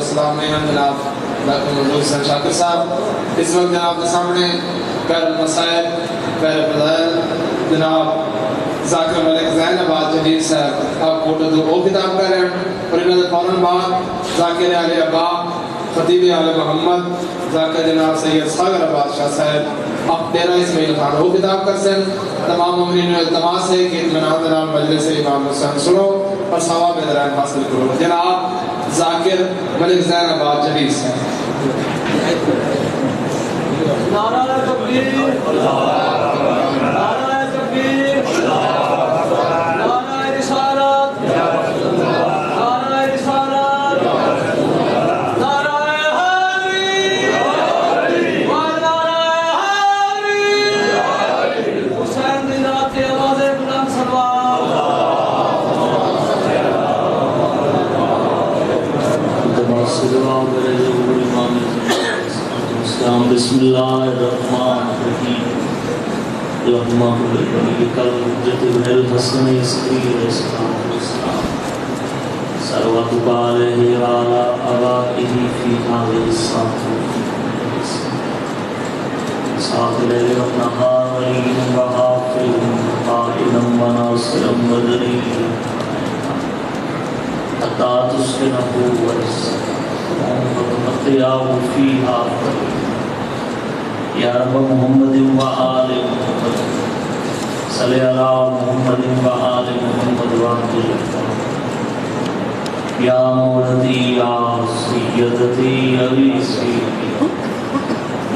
والسلام جناب ڈاکٹر حسین شاکر صاحب. اس وقت جناب کے سامنے پیر المصائب پیر فضائل جناب ذاکر ملک زین آباد جدید صاحب آپ فوٹو دو وہ کتاب کر رہے ہیں. اور انہوں نے فوراً بعد ذاکر علی ابا خطیب علی محمد ذاکر جناب سید ساگر آباد شاہ صاحب آپ 13 اسماعیل خان وہ کتاب کر سن. تمام مومنین التماس ہے کہ اطمینان جناب مجلس امام حسین سنو اور ثواب درائم حاصل کرو. جناب ذاکر ملک زین آباد جدید صاحب. نعرہ تکبیر، نعرہ تکبیر، نعرہ رسالت، نعرہ رسالت، نعرہ حیدری و نعرہ حیدری. حسین دی ذات آواز بلند صلوات. بسم اللہ الرحمن الرحیم. اللہم بلک الحجت ابن الحسن اسقی السلام سروت بالہ وعلا آبائہ فی حاضر الساعت ساتھ لیل و نہار ولیم و حافظ قائلا و ناصرا و ذریعا حتی تسکنہ وتمتعوا فیہا یا رب محمد و آل محمد صلی اللہ محمد و آل محمد و یا مولدی یا سیدتی عویسی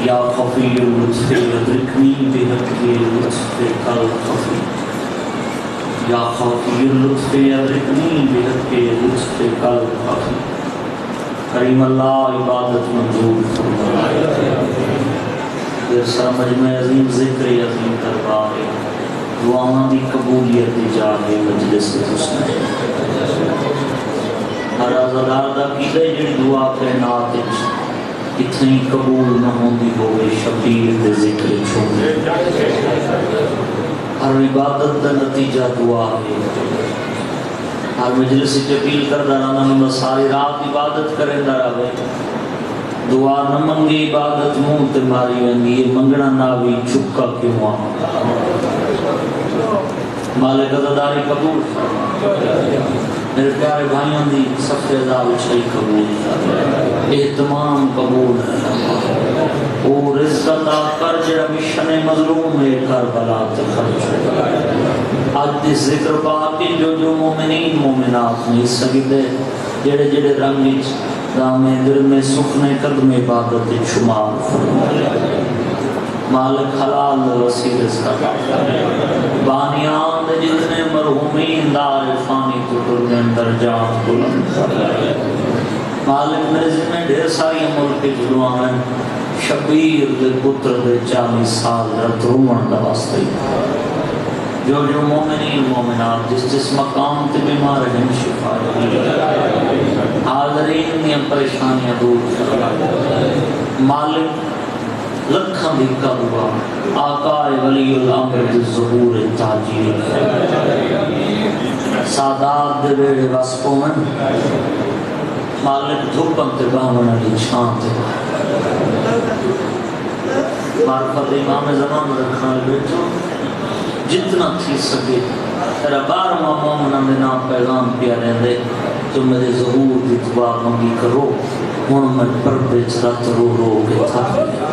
یا خفی اللطف ادرکنی بحق لطف کل خفی یا خفی اللطف ادرکنی بحق لطف کل خفی. کریم اللہ عبادت منظور فرمائے. سر مجمع عظیم ذکر عظیم دربار دعاواں دی قبولیت دی جاگے مجلس حسن. ہر عزادار دا کیدے جڑی دعا کائنات وچ اتنی قبول نہ ہوندی ہوئے شبیر دے ذکر چھوڑے. ہر عبادت دا نتیجہ دعا ہے. ہر مجلس سے اپیل کردہ رہنا ساری رات عبادت کریں دا رہے. دعا نہ منگی عبادت منہ تے ماری ویندی. یہ منگنا نہ بھی چکا کیوں آ مالک عزاداری قبول. میرے پیارے بھائیوں دی صف عذاب چھئی قبول. اہتمام قبول. او رزق عطا کر جڑا مشن مظلوم ہے کربلا تے خرچ. آج دی ذکر پاک جو جو مومنین مومنات نہیں سکتے جڑے جڑے رنگ وچ دامے دل میں سکھنے قدم عبادت شمار فرمائے. مالک حلال وسیل صدا بانیان دے جتنے مرحومین دار فانی تکر میں درجات بلند فرمائے. مالک میرے ذمہ ڈھیر ساری ملک جلوان شبیر دے پتر دے 40 سال رت رومن دا واسطے. جو جو مومنین مومنات جس جس مقام تے بیمار ہیں شفا حاضرین دیا پریشانیاں دور فرمائے. مالک لکھاں دی قدوہ آقا ولی الامر ظہور تاجیر سادات دے بیڑے واسپوں میں مالک دھوپن تے باہمن علی چھان تے معرفت امام زمان رکھنا بیٹھو جتنا تھی سکے تیرا 12واں مومنہ میں نام پیغام پیا رہے تو میرے ظہور دی دعا منگی کرو. ہن میں پردے چرات رو رو کے تھک گیا.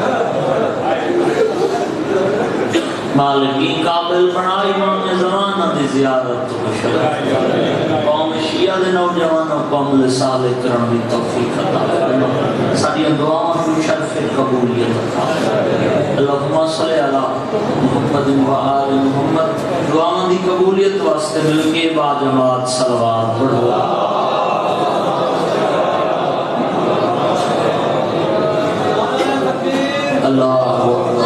مالکی قابل بنائی امام زمانہ دی زیارت تو شرف. قوم شیعہ دے نوجوانوں قوم لسال کرن دی توفیق عطا فرما. ساری دعاؤں کو شرف قبولیت عطا فرما. اللہم صلی علی محمد و آل محمد. دعاؤں دی قبولیت واسطے مل کے با جماعت صلوات پڑھو. اللہ اکبر.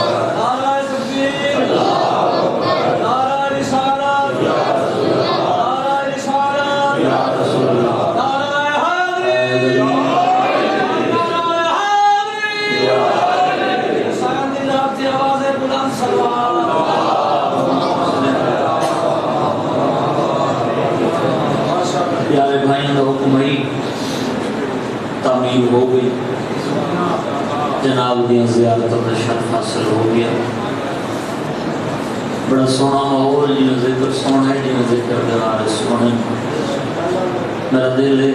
تعمیر ہو گئی، جناب دیا زیارت کا شرف حاصل ہو گیا. بڑا سونا ماحول، جنہیں ذکر سونا ہے، جنہیں ذکر کرار سونا ہے. میرا دل ہے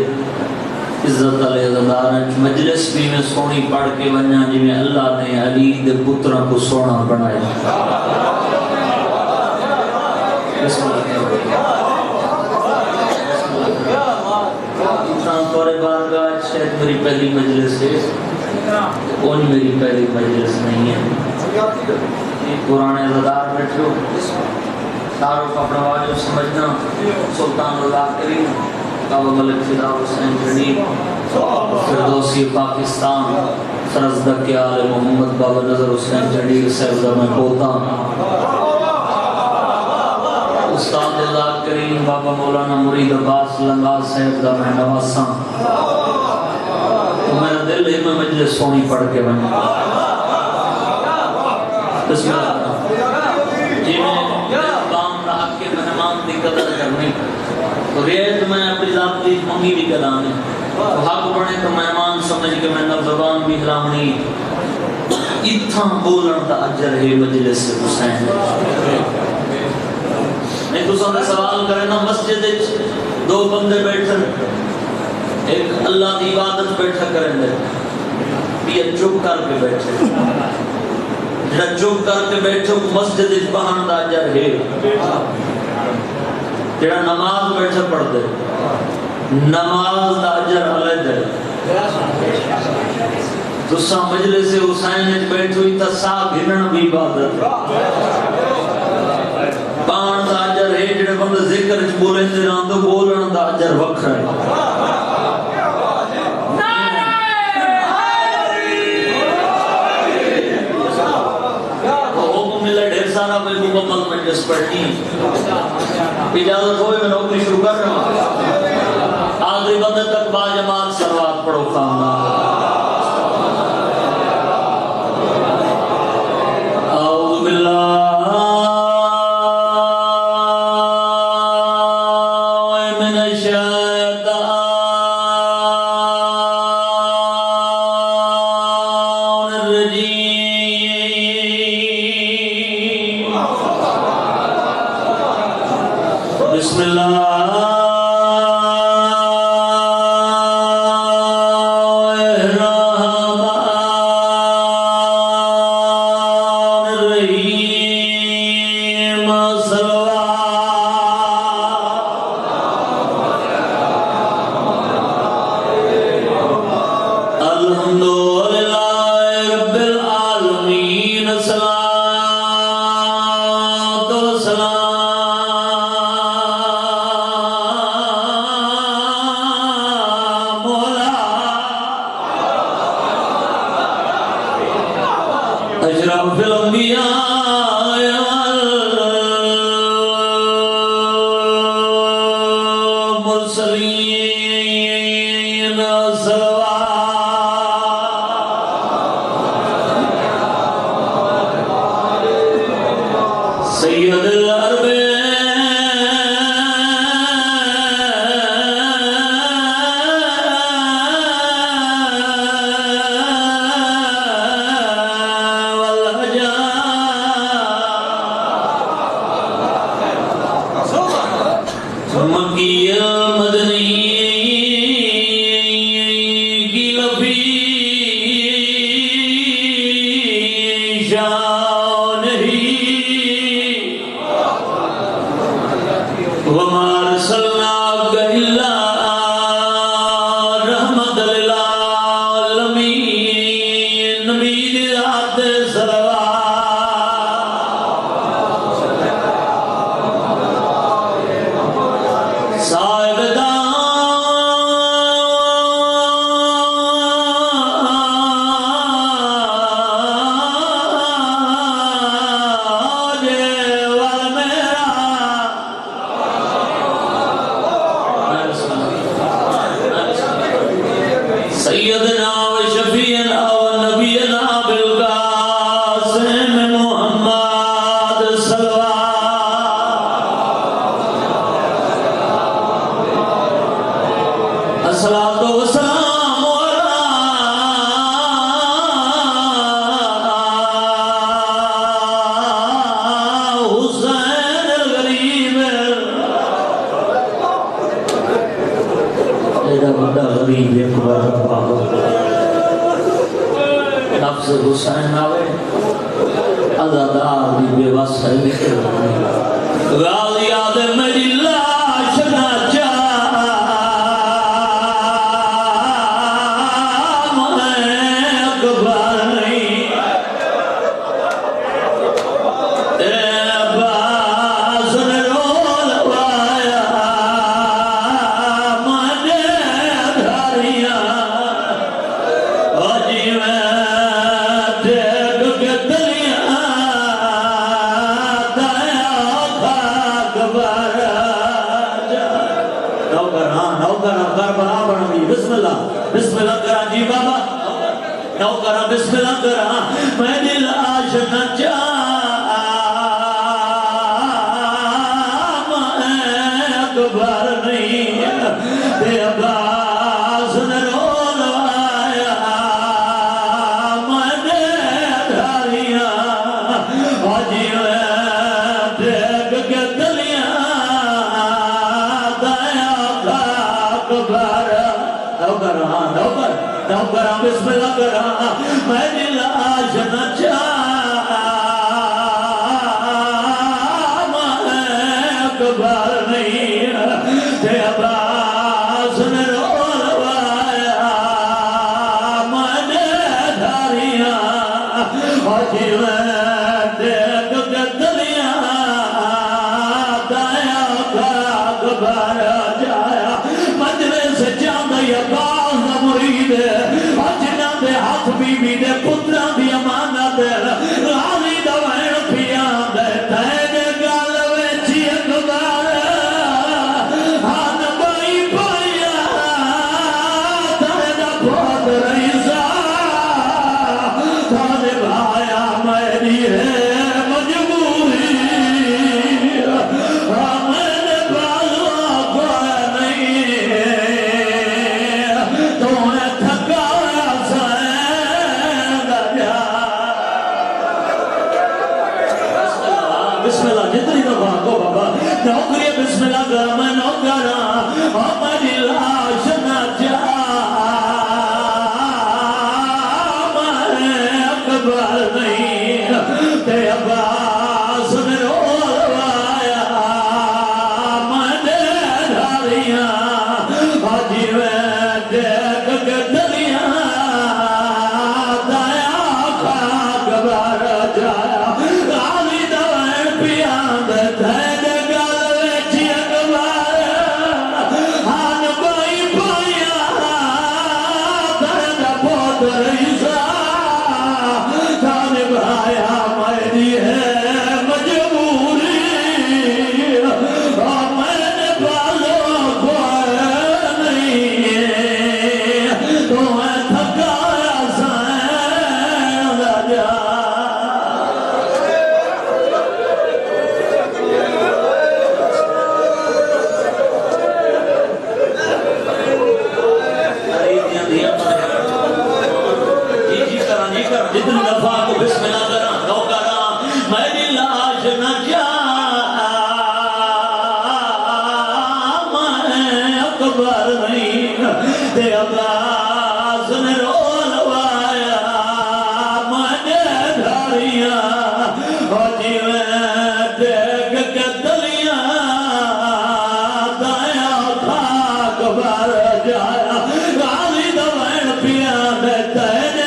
عزت علی عزدار مجلس بھی میں سونی پڑھ کے ونیا جی میں اللہ نے علی دے پترہ کو سونا بنایا. بسم اللہ تورے بارگاہ شاید میری پہلی مجلس ہے، کون میری پہلی مجلس نہیں ہے. پرانے عزدار بیٹھے ہو، تعارف اپنا واجب سمجھنا. سلطان اللہ کریم بابا ملک فدا حسین جنیب فردوسی پاکستان فرزدق آل محمد بابا نظر حسین جنیب صاحبہ میں پوتا، استاد اللہ کریم بابا مولانا مرید عباس لنگا صاحبہ میں نواساں. تو میرا دل ہے میں مجلس سونی پڑھ کے بنا. بسم اللہ جی میں کام رہا کہ مہمان دی قدر کرنی تو ریت میں اپنی ذاتی منگی بھی کرانے تو حق بڑھے تو مہمان سمجھ کے میں نہ زبان بھی حرامنی اتھاں بولن دا اجر ہے مجلس سے حسین. میں تو سامنے سوال کرے نا مسجد دو بندے بیٹھن، ایک اللہ دی عبادت بیٹھا کریں دے یہ چپ کر کے بیٹھے، جڑا چپ کر کے بیٹھو مسجد اچ بہن دا اجر ہے. جڑا نماز بیٹھا پڑھ دے نماز دا اجر علیہ دے. تساں مجلس حسین اچ بیٹھو تا سا گھنن بھی عبادت پان دا اجر ہے. جڑے بندے ذکر اچ بولیں دے رہن تو بولن دا اجر وکھرا ہے. سارا میں مکمل مجلس پڑھنی اجازت ہوئے میں نوکری شروع کر رہا ہوں. آخری بندے تک با جماعت سلوات پڑھو خاندان. اعوذ باللہ من الشیطان الرجیم. بسم اللہ اشرف الانبیاء والمرسلین سید العرب مکی المدنی کی لفی شان ہی وما ارسلناک الا رحمت للعالمین. نبی دی ذات صلوات سیدنا و شفیعنا و نبینا بالقاسم محمد صلوات الصلاة والسلام علی ایڈا بڑا غریب اکبر ربا نفس حسین آوے عزادار دی بے واسع نکل غازی آدم میری لاش نہ جا میں اکبر نہیں اے عباس نے رول وایا مانے دھاریاں آجی میں بسم اللہ کرا جی بابا نو کرا بسم اللہ کرا میں دل آش نہ چاہ میں اکبر نہیں تے عباس نے رول آیا میں دے دھاریاں آجی میں دیکھ کے دلیاں دایا اکبر نوکرہ بسم اللہ کرا میں دل آش نہ چاہ میں اکبر نہیں تے عباس نے رول وایا میں دے دھاریاں آجی میں دیکھ کے دلیاں دایا اکبر جایا مجلس جاندی عباس دا مرید اجنا دے ہاتھ بی بی دے پتران دی امانت غازی دا وین پیان دے تینے گال ویچی اکبر ہان بائی پایا تینا بہت رئیسا تانے بھایا میری ہے مجبوری میں بازو کوئی نہیں بسم اللہ جتنی دفعہ کو بابا نوکری بسم اللہ کرا میں نوکرا ہماری لاش نہ جا میں اکبر نہیں تے عباس نے رول وایا میں دے دھاریاں آجی میں دیکھ کے دلیاں دایا اکبر جایا جتنی دفعہ کو بسم اللہ کرا نو کرا میں بھی لاش نہ جا میں اکبر نہیں تے عباس نے رول وایا میں دے دھاریاں آجی میں دیکھ کے دلیاں دایا اکبر جایا غازی دا وین پیان دے تینے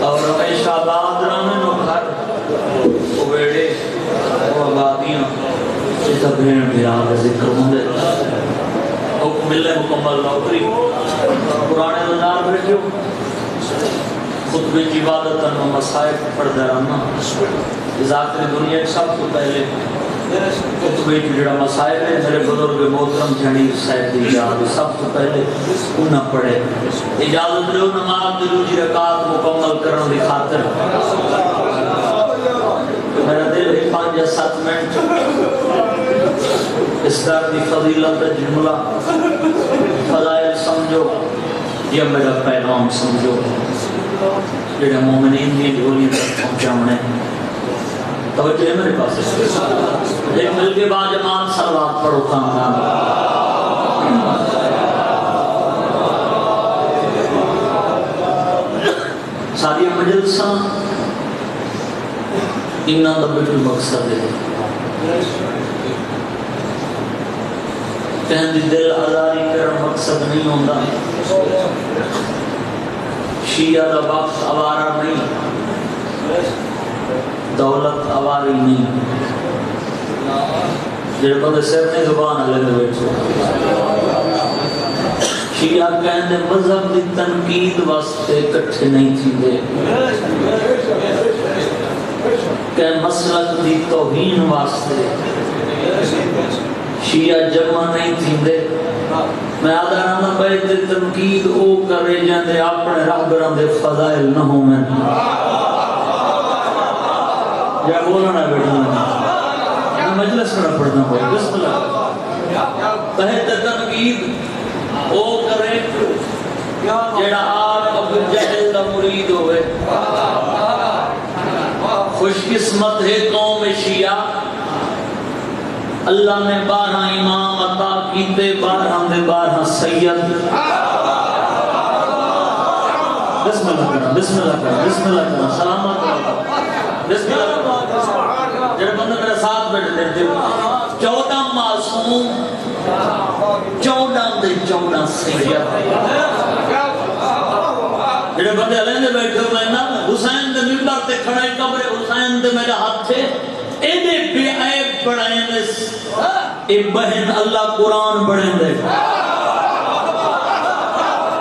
اور ہمیشہ آباد رہنے نو گھر وہ بیڑے وہ آبادیاں جیسا بھین بھیران ذکر ہوندے حکم ملے مکمل نوکری پرانے دنار بیٹھے خطبے کی عبادت و مصائب پڑھتا رہنا ذاکر دنیا سب تو پہلے خطبے کی جڑا مصائب ہے میرے بزرگ محترم جنیر صاحب دی یاد سب تو پہلے انہاں پڑھے اجازت لو نماز دی دوسری رکعت مکمل کرنے کی خاطر میرا دل ہے 5 یا 7 منٹ اس در دی فضیلت جملہ فضائل سمجھو یا میرا پیغام سمجھو جڑے مومنین دی جھولی تک پہنچانے توجہ ہے میرے پاس ایک مل کے بعد جماعت صلوات پڑھو کامران ساری مجلساں انہاں دا بالکل مقصد ہے کہیں دی دل آزاری کرنا مقصد نہیں ہوتا شیعہ دا وقت آوارہ نہیں دولت آواری نہیں جڑے بندے سر نے زبان علیہ بیٹھو شیعہ کہیں دے مذہب دی تنقید واسطے کٹھے نہیں تھی دے کہ مسلک دی توہین واسطے شیعہ جمع نہیں تھی دے میں آدھانا بیت تنقید او کرے جاندے اپنے رہبران دے فضائل نہ ہوں میں یا بولنا بیٹھنا میں مجلس میں پڑھنا پڑھا بسم اللہ بیت تنقید او کرے جڑا آپ ابو جہل دا مرید ہوئے خوش قسمت ہے قوم شیعہ اللہ نے 12 امام عطا کیتے 12 دے 12 سید بسم اللہ کرنا بسم اللہ کرنا بسم اللہ کرنا سلامت بسم اللہ کرنا جڑے بندے میرے ساتھ بیٹھے تھے 14 معصوم 14 دے 14 سید جڑے بندے علیہ نے بیٹھے ہوئے نا حسین دے ممبر تے کھڑے قبر حسین دے میرے ہاتھ تھے ایدے بے عیب بڑھائیں دے اے بہن اللہ قرآن پڑھیں دے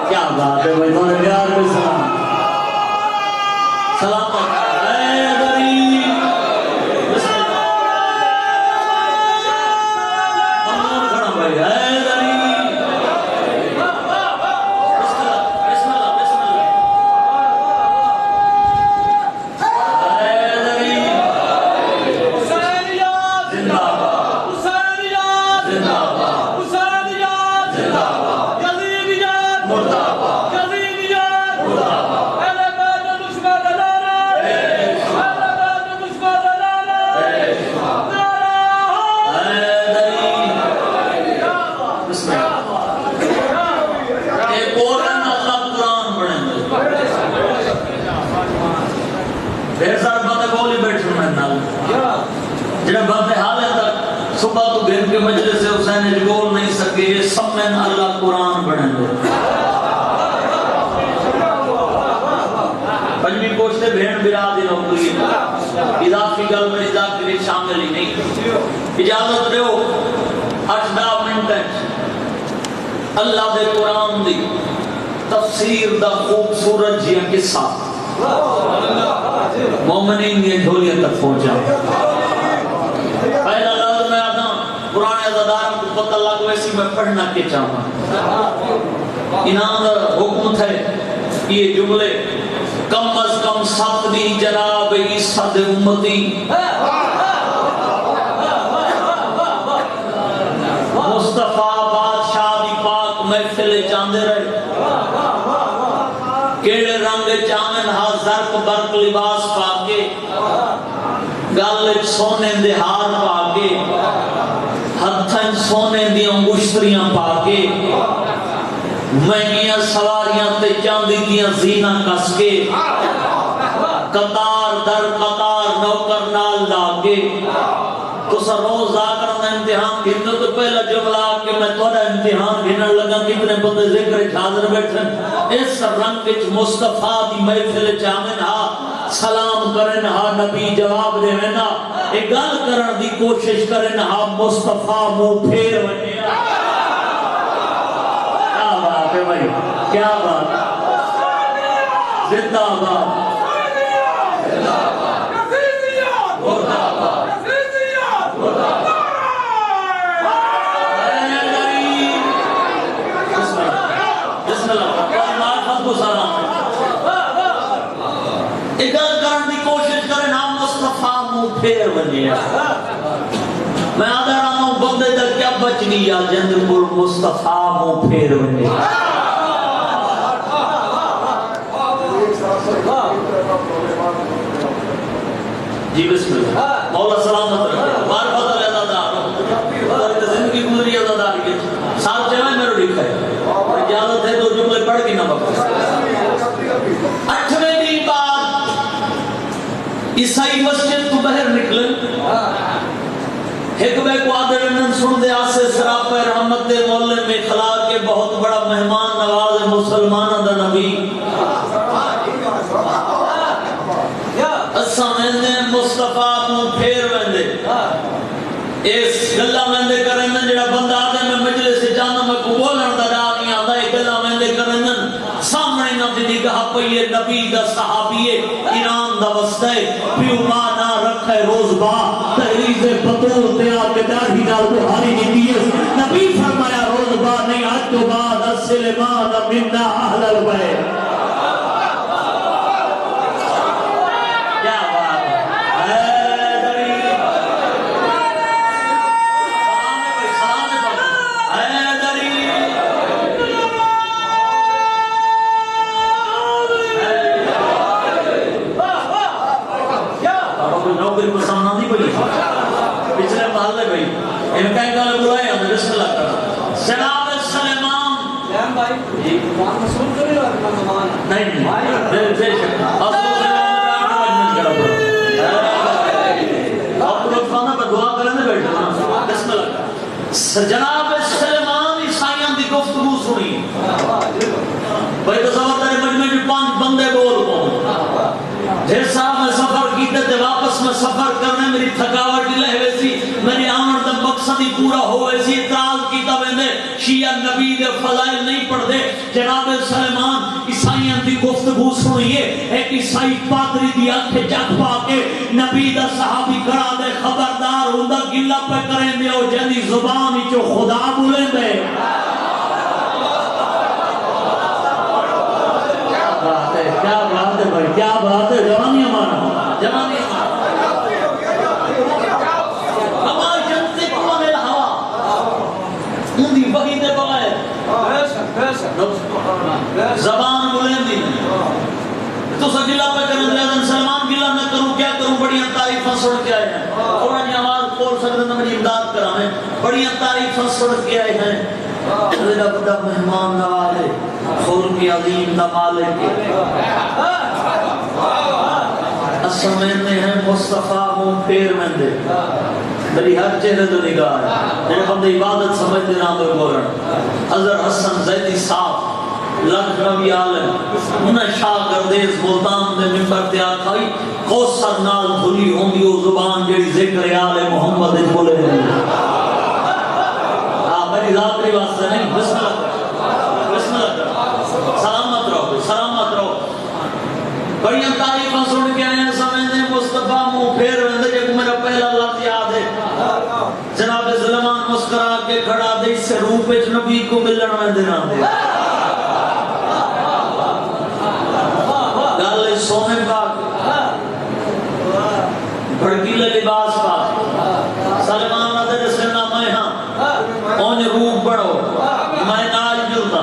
کیا بات ہے بھائی تمہیں پیار میں سلام سلامت اے غریب بسم اللہ امون کھڑا بھائی اے غریب بسم اللہ بسم اللہ بسم اللہ اے غریب حسینیات زندہ باد حسینیات زندہ باد حسینیات زندہ باد یزیدیات مردہ باد یزیدیات مردہ باد اہل بیت دشمن دلانا اہل بیت دشمن دلانا بسم اللہ ایک اور اللہ قرآن پڑھیں گے ڈھیر سارے باتیں بولی بیٹھے میں نال جنہیں باتیں حال ہے تک صبح تو گھر کے مجلس سے حسین بول نہیں سکے یہ سب میں اللہ قرآن پڑھیں گے پنجمی کوشتے بھین برادی نوکری اضافی گل میں اضافی شامل ہی نہیں اجازت دیو 8 منٹ اللہ دے قرآن دی تفسیر دا خوبصورت جیاں قصہ مومنین یہ ڈھولیاں تک پہنچا پہلا لفظ میں آتا قرآن عزاداروں کو پتہ لگ ویسی میں پڑھنا کے چاہوں انہاں دا حکم تھے یہ جملے کم از کم 7 دی جناب عیسیٰ دے امتی مصطفیٰ بادشاہ دی پاک محفل چاندے رہے کیڑے رنگ چامن ہا زرق برق لباس پاکے گل سونے دے ہار پاکے ہتھن سونے دی انگشتریاں پاکے مہنگیاں سواریاں تے چاندی دیاں زینہ کس کے قطار در قطار نوکر نال لاگے تو سر روز آکر میں امتحان گھننے تو پہلا جملہ کہ میں توڑا امتحان گھننے لگا کتنے بندے ذکر حاضر بیٹھن اس رنگ کچھ مصطفیٰ دی محفل چامن ہا سلام کرن ہا نبی جواب دے وینا ایک گل کرن دی کوشش کرن ہا مصطفیٰ منہ پھیر ونے کیا بات ہے بھائی کیا بات زندہ باد پھر بنی ہے میں آدھا رہا ہوں بندے دا کیا بچنی یا جند پر مصطفیٰ مو پھر بنی جی بسم اللہ مولا سلامت رکھے بار بات علیہ دادار زندگی گزری ہے دادار کی سال جمعہ میرے لکھا ہے اجازت ہے دو جملے پڑھ کی نہ بکر 8ویں دن بعد عیسائی مسجد تو باہر نکلے حکمے کو آدھر انہوں سن دے آسے سراپے رحمت دے مولے میں خلا کے بہت بڑا مہمان نواز مسلمان دا نبی اسا مہندے مصطفیٰ کو پھیر مہندے اس گلہ مہندے کرنے جڑا بندہ آدھے میں مجلس جانا میں کو بولن دا نہیں آدھا ایک گلہ مہندے کرنے سامنے نہ دی کہا پئیے نبی دا صحابیے ایران دا وسطے پیو ماں نہ رکھے روز با تحریز بطور تیا کے داڑھی نال بہاری نیتیے نبی فرمایا روز با نہیں آج تو بعد السلمان مننا اہل البیت کیا بات ہے پچھلے محلے بھائی ان کا ایک گالے بلائے ہمیں بسم اللہ کرنا جناب سلیمان بھائی قرآن مسئول کرے اور مہمان نہیں بے شک اصل سلیمان آپ لوگ فانا پر دعا کرنے بیٹھے بسم اللہ جناب سلیمان عیسائیان دی گفتگو سنی بھائی تصور تارے مجمع میں 5 بندے بول پاؤں ڈھیر صاحب میں سفر کیتے تھے واپس میں سفر کرنے میری تھکاوٹ لے ہوئے سی میری آمر دا مقصد ہی پورا ہوئے سی اعتراض کیتا ویندے شیعہ نبی دے فضائل نہیں پڑھ دے جناب سلیمان عیسائیان دی گفتگو سنیے ایک عیسائی پادری دی آنکھیں جگ پا کے نبی دا صحابی کھڑا دے خبردار ہوندہ گلہ پہ کریں دے اور جہدی زبان ہی جو خدا بولیں دے کیا بات ہے بھائی کیا بات ہے جوانی ہمارا جوانی ہمارا جنتک من الہوا اندھی وحی دے بغیر زبان بولیں دی تو سا گلہ پہ کرنے دے آدم سلمان گلہ نہ کروں کیا کروں بڑیاں تعریفاں سڑ کے آئے ہیں تھوڑا جی آواز کھول سکتے ہیں میری امداد کرانے بڑیاں تعریفاں سڑ کے آئے ہیں اللہ بڑا مہمان نوالے خور کی عظیم دمالے کے اسمیننے ہیں مصطفیٰ ہوں پیر مندے بلی ہر چہرے تو نگاہ ہے جنہیں بندے عبادت سمجھتے نام دے بولن حضر حسن زیدی صاحب لکھ نبی عالم انہیں شاہ گردیز ملتان دے ممبر تیار کھائی کوسر نال دھلی ہوندی وہ زبان جڑی ذکر آل محمد بولے میری ذاتری واسطے نہیں بسم اللہ سلامت رہو بڑیاں تعریفاں سن کے آئے ہیں سمجھنے مصطفیٰ منہ پھیر رہے جب میرا پہلا لفظ یاد ہے جناب سلیمان مسکرا کے کھڑا دے اس سے روح پہ نبی کو ملن میں دینا دے گالے سونے پاک بھڑکیلے لباس پاک سلیمان نظر سے نہ میں ہاں اون روح بڑھو میں نال جلتا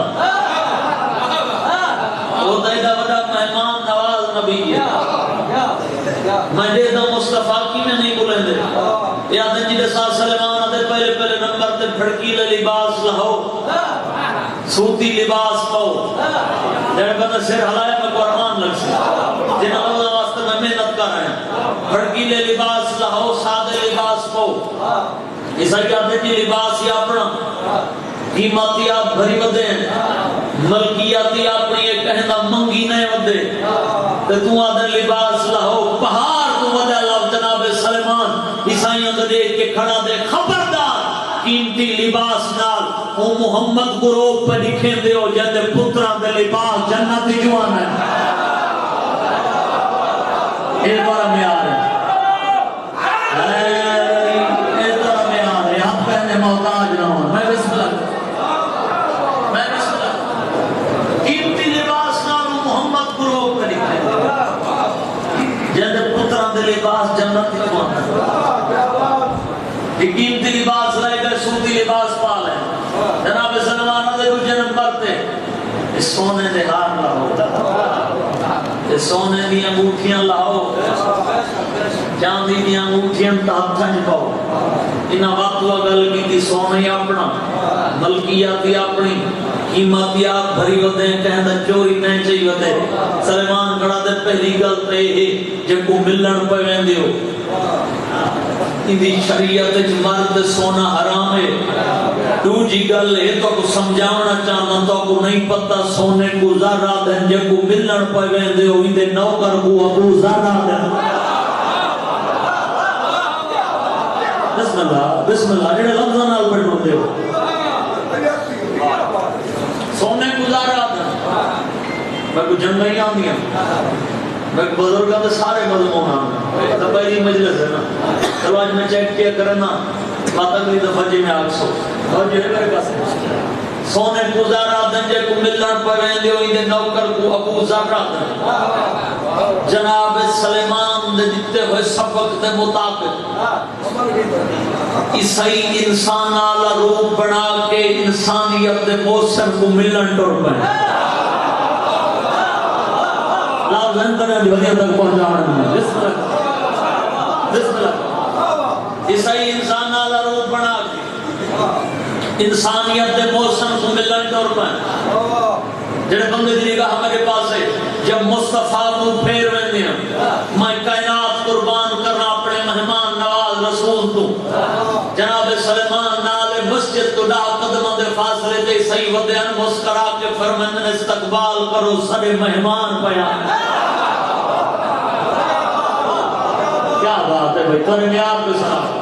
وہ دائدہ بڑا مہمان نواز نبی ہے میں دیتا مصطفیٰ کی میں نہیں بولیں دے یاد ہے جیدے ساتھ سلیمان آدھے پہلے نمبر تے بھڑکیلے لباس لہو سوتی لباس پاؤ جب بندہ سر ہلائے میں قرآن لگ سے جن اللہ واسطے میں محنت کر رہے ہیں بھڑکیلے لباس لہو سادے لباس پاؤ ایسا کہتے ہیں لباس یا اپنا قیمتی آپ بھری ودے ملکیاتی اپنی ایک کہندہ منگی نئے ودے تو آدھر لباس لہو پہاڑ تو وجہ لو جناب سلیمان عیسائیوں کو دیکھ کے کھڑا دے خبردار قیمتی لباس نال او محمد گروہ پہ لکھیں دے ہو جاندے پتران دے لباس جنتی جوان ہے جنت قیمتی لباس لائے گئے سوتی لباس پا لیں جناب سلمان دے دوجے نمبر تے سونے دے ہار لاؤ سونے دی انگوٹھیاں لاؤ چاندی دی انگوٹھیاں ہاتھاں پاؤ انہاں وقت گل کی سونے اپنا ملکیاتی اپنی قیمتیات بھری ہوتے ہیں کہندہ چوری نہیں چاہیے ہوتے سلیمان کڑا دے پہلی گل تے جب کو ملن پہ ویندے ہو اندی شریعت مرد سونا حرام ہے دوجی گل ہے تو کو سمجھاونا چاہنا تو کو نہیں پتہ سونے کو ذرہ دیں جب کو ملن پہ ویندے ہو اندے نوکر کو ابو ذرہ دیں بسم اللہ جڑے لفظاں نال پڑھتے ہو سونے گزارا دیں میں کو جنگیں آندیاں میں بزرگاں دے سارے مضمون آنے دبائی مجلس ہے نا چلو آج میں چیک کیا کرنا بات اگلی دفعہ جی میں آگ سو اور جو ہے میرے پاس سونے گزارا دیں جے کو ملن پڑھیں دے ہوئی دے نوکر کو ابو ذرہ دیں جناب سلیمان دے جتے ہوئے سبق دے مطابق عیسائی انسان آلہ روح بنا کے انسانیت دے موسم کو ملن ٹور پائیں لازم کرنے دنیا تک پہنچانے میں بسم اللہ عیسائی انسان آلہ روح بنا کے انسانیت دے موسم کو ملن ٹور پائیں جنہیں بندے دی نگاہ ہمارے پاس ہے جب مصطفیٰ کو پھیر ویندے ہیں میں کائنات قربان کرنا اپنے مہمان نواز رسول تو جناب سلیمان نال مسجد تو ڈا قدمہ دے فاصلے دے صحیح ودیان مسکرا کے فرمندن استقبال کرو سارے مہمان بیان کیا بات ہے بھائی کریں گے آپ کے ساتھ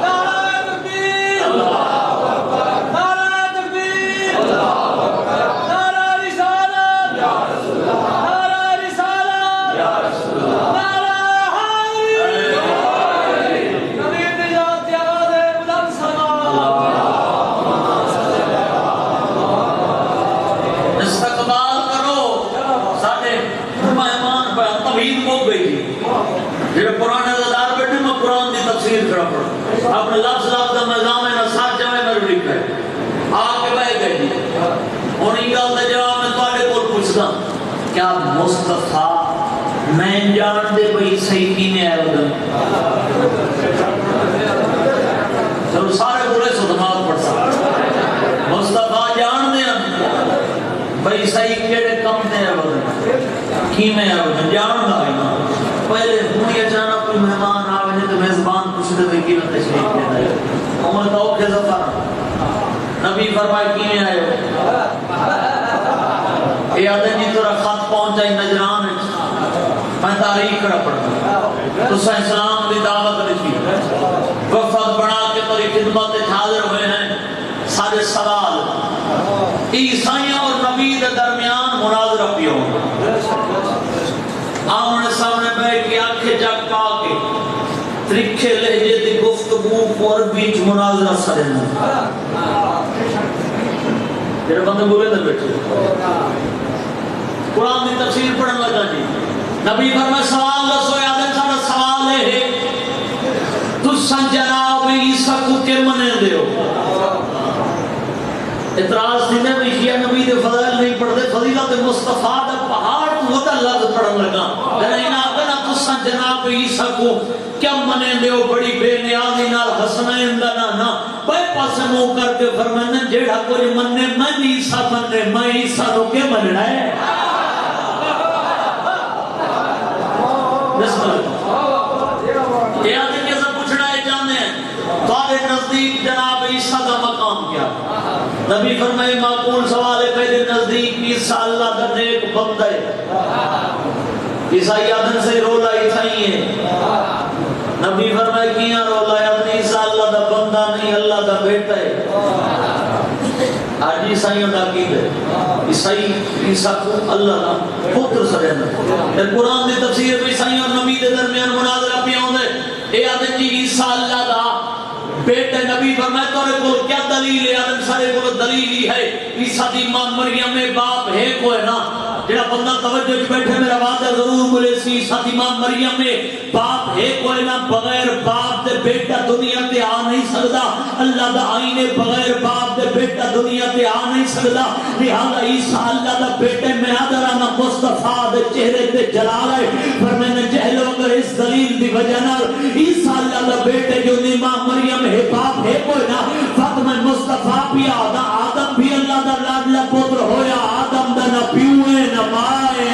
اپنے لفظ لفظ دا مضام ہے نصار جمعے میں لکھا ہے آگے بھائی گئے جی انہی گل دے جواب میں توڑے کو پوچھتا کیا مصطفیٰ میں جان دے بھئی صحیح کینے آئے ہوگا چلو سارے بولے صدمات پڑھ سکتے مصطفیٰ جان دے بھئی صحیح کیڑے کم دے آئے ہوگا کینے آئے ہوگا جان دا آئے پہلے ہونی اچانک کوئی مہمان آوے تو میزبان پوچھتے تھے کہ میں تشریف لے آئے عمر تو اوکے زفر نبی فرمائے کینے آئے ہو یہ آدھے جی تورا خط پہنچائی نجران میں تاریخ کڑا پڑھتا تو اسلام دی دعوت لکھی وفد بنا کے تری خدمت حاضر ہوئے ہیں سارے سوال عیسائیوں اور نبی کے درمیان مناظرہ بھی ہوگا آمنے سامنے بیٹھ کے آنکھیں جگ پا کے ترکھے لہجے دی گفتگو اور بیچ مناظرہ سرنا میرے بندے بولے در بیٹھے قرآن دی تفسیر پڑھن لگا جی نبی فرمائے سوال دسو یاد ہے سارا سوال ہے تساں جناب عیسیٰ کو کے منے دے ہو اعتراض تھی میں شیعہ نبی دے فضائل نہیں پڑھتے فضیلت مصطفیٰ دا پہاڑ وہ دا لفظ پڑھن لگا لیکن آپ نا تساں جناب عیسیٰ کو کیا منے دے ہو بڑی بے نیازی نال حسنین دا نا بے پاس منہ کر کے فرمانے جیڑا کوئی مننے میں عیسیٰ مننے میں عیسیٰ رو کے مننا ہے بسم اللہ یہ آدھے کیسا پوچھنا ہے جانے ہیں تارے نزدیک جناب عیسیٰ دا مقام کیا نبی فرمائے معقول سوال ہے پہلے نزدیک عیسیٰ اللہ دا نیک بندہ ہے عیسائی آدھن سے رولا عیسائی ہے نبی فرمائے کیا رولا آدھن عیسیٰ اللہ دا بندہ نہیں اللہ دا بیٹا ہے آج عیسائیوں دا عقید ہے عیسائی عیسیٰ کو اللہ دا پتر سرین ہے قرآن دی تفسیر میں عیسائیوں اور نبی دے درمیان مناظرہ پہ ہوں دے اے آدھن جی عیسیٰ اللہ دا بیٹے نبی فرمائے تو رہے کو کیا دلیل ہے آدم سارے کو دلیل ہی ہے عیسیٰ دی ماں مریم میں باپ ہے کوئی نا جڑا بندہ توجہ چ بیٹھے میرا وعدہ ضرور بولے سی ساتھ امام مریم میں باپ ہے کوئی نہ بغیر باپ دے بیٹا دنیا تے آ نہیں سکدا اللہ دا آئین بغیر باپ دے بیٹا دنیا تے آ نہیں سکدا لہذا عیسیٰ اللہ دا بیٹے میں آدھرا نہ مصطفیٰ دے چہرے تے جلال ہے پر میں نے جہل اگر اس دلیل دی وجہ نال عیسیٰ اللہ دا بیٹے جو امام مریم ہے باپ ہے کوئی نہ فاطمہ مصطفیٰ بھی آدم بھی اللہ دا لاڈلا پتر ہویا آدم دا نہ پیو ہے نہ ماں ہے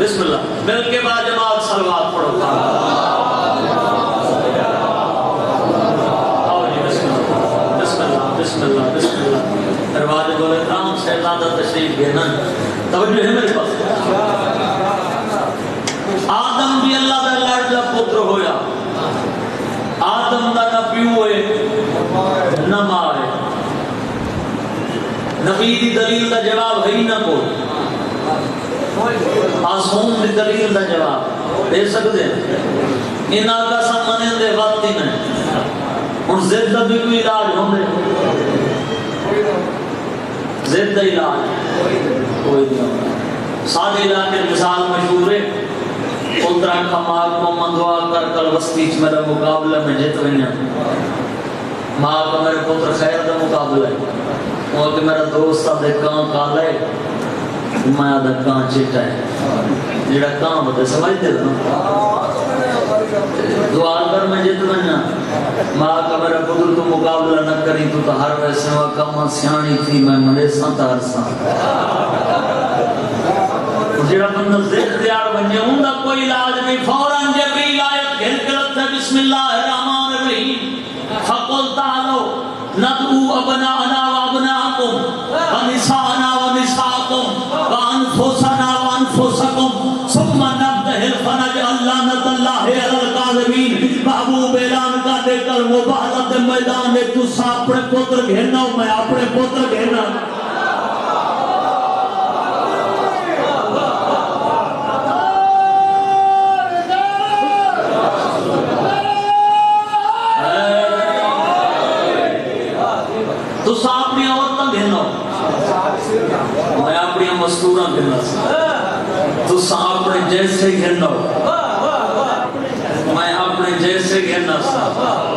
بسم اللہ مل کے بعد جماعت صلوات پڑھو بسم اللہ بسم اللہ بسم اللہ دروازے بولے رام سے زیادہ تشریف دینا توجہ ہے میرے پاس آدم بھی اللہ دا لاڈلا پتر ہویا آدم دا نہ پیو ہے نہ ماں ہے نبی دی دلیل دا جواب ہے ہی نہ کوئی معصوم دی دلیل دا جواب دے سکتے ہیں انہاں کا سامنے دے وقت ہی نہیں ان زد دا بھی کوئی علاج ہوں دے زد دا علاج کوئی نہیں سادے علاقے مثال مشہور ہے اترا کھماک محمد دعا کر کل وسطی چ میرا مقابلہ میں جیت رہی ہیں ماں کا میرے پتر خیر دا مقابلہ ہے وہ کہ میرا دوست دے کان کالا ہے میں آدھا کان چٹا ہے جڑا کان ہوتا ہے سمجھتے تھا دعا کر میں جیت رہی ہیں ماں کا میرا پتر تو مقابلہ نہ کری تو ہر ویسے وقت ماں سیانی تھی میں مرے سانتا ہر سانتا جڑا بندہ ذکر دیار بنجے ہوں دا کوئی علاج نہیں فوراً جبریل آیت گھر کے لگتا ہے بسم اللہ الرحمن الرحیم فقل تعالو ندعو ابناءنا و ابناءکم و نساءنا و نساءکم و انفسنا و انفسکم ثم نبتہل فنجعل لعنت اللہ علی الکاذبین محبوب اعلان کا دے کر مباہلت میدان میں تو اپنے پتر گھرنا میں اپنے پتر گھرنا تو اپنی عورتیں گھنو میں اپنی مستورہ گھنو تو اپنے جیسے گھنو میں اپنے جیسے گھنو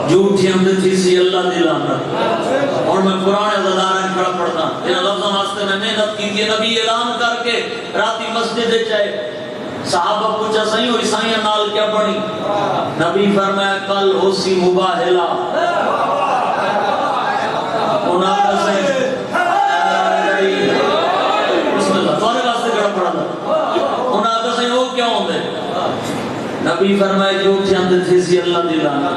جھوٹی ہم تھی سی اللہ دلانا اور میں قرآن زداریں کھڑا پڑھنا ان لفظوں واسطے میں محنت کی تھی نبی اعلان کر کے راتی مسجد چاہے صحابہ پوچھا صحیح ہو عیسائیاں نال کیا پڑھی نبی فرمایا کل ہو سی مباہلہ نبی فرمائے جو چاہتے تھے سی اللہ دلانا